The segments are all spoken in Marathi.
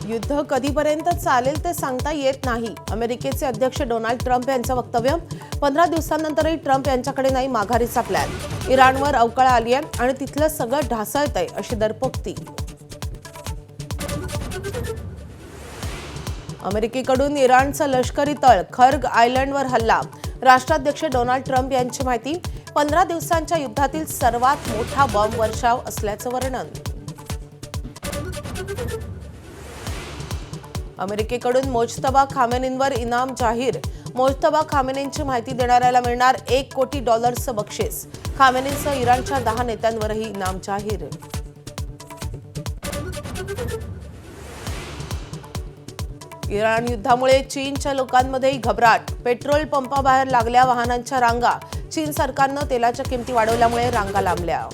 युद्ध कधीपर्यंत चालेल ते सांगता येत नाही. अमेरिकेचे अध्यक्ष डोनाल्ड ट्रम्प यांचं वक्तव्य. 15 दिवसांनंतरही ट्रम्प यांच्याकडे नाही माघारीचा प्लॅन. इराणवर अवकाळा आली आहे आणि तिथलं सगळं ढासळतंय अशी दरपोक्ती. अमेरिकेकडून इराणचं लष्करी तळ खर्ग आयलंडवर हल्ला. राष्ट्राध्यक्ष डोनाल्ड ट्रम्प यांची माहिती. 15 दिवसांच्या युद्धातील सर्वात मोठा बॉम्ब वर्षाव असल्याचं वर्णन. अमेरिकेकडून मोजतबा खामेनींवर इनाम जाहीर. मोजतबा खामेनींची माहिती देणाऱ्याला मिळणार $1 कोटी बक्षीस. खामेनींसह इराणच्या 10 नेत्यांवरही इनाम जाहीर. इराण युद्धामुळे चीनच्या लोकांमध्येही घबराट. पेट्रोल पंपाबाहेर लागल्या वाहनांच्या रांगा. चीन सरकारनं तेलाच्या किमती वाढवल्यामुळे रांगा लांबल्या.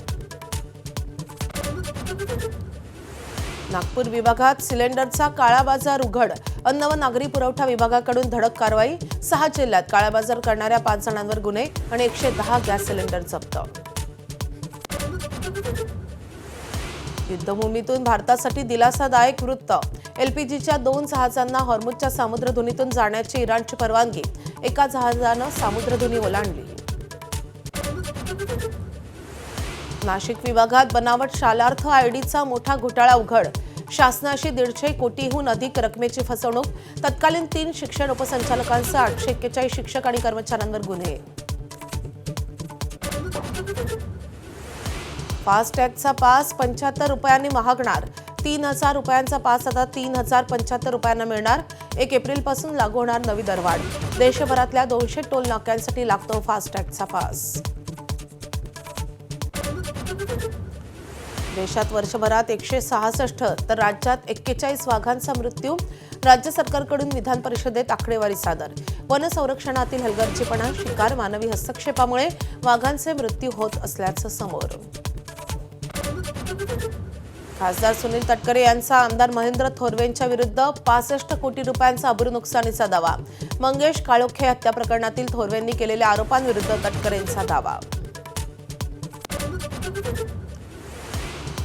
नागपूर विभागात सिलेंडरचा काळा बाजार उघड. अन्न व नागरी पुरवठा विभागाकडून धडक कारवाई. 6 जिल्ह्यात काळा बाजार करणाऱ्या 5 जणांवर गुन्हे आणि 110 गॅस सिलेंडर जप्त. युद्धभूमीतून भारतासाठी दिलासादायक वृत्त. एलपीजीच्या 2 जहाजांना हॉर्मुझच्या सामुद्रधुनीतून जाण्याची इराणची परवानगी. एका जहाजानं सामुद्रधुनी ओलांडली. नाशिक विभागात बनावट शालार्थ आयडीचा मोठा घोटाळा उघड. शासनाशी 150 कोटीहून अधिक रकमेची फसवणूक. तत्कालीन 3 शिक्षण उपसंचालकांसह 841 शिक्षक आणि कर्मचाऱ्यांवर गुन्हे. फास्टॅगचा पास 75 रुपयांनी महागणार. 3000 रुपयांचा पास आता 3075 रुपयांना मिळणार. 1 एप्रिलपासून लागू होणार नवी दरवाढ. देशभरातल्या 200 टोल नाक्यांसाठी लागतो फास्टॅगचा पास. देशात वर्षभरात 166 तर राज्यात 41 वाघांचा मृत्यू. राज्य सरकारकडून विधान परिषदेत आकडेवारी सादर. वन संरक्षणातील हलगर्जीपणा, शिकार, मानवी हस्तक्षेपामुळे वाघांचे मृत्यू होत असल्याचं समोर. खासदार सुनील तटकरे यांचा आमदार महेंद्र थोरवेंच्या विरुद्ध 65 कोटी रुपयांचा अब्रू नुकसानीचा दावा. मंगेश काळोखे हत्या प्रकरणातील थोरवेंनी केलेल्या आरोपांविरुद्ध तटकरेंचा दावा.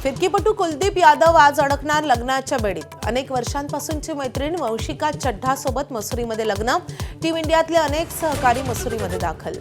फिरकीपटू कुलदीप यादव आज अडकणार लग्नाच्या बेडीत. अनेक वर्षांपासूनची मैत्रीण वंशिका चड्ढासोबत मसुरीमध्ये लग्न. टीम इंडियातले अनेक सहकारी मसुरीमध्ये दाखल.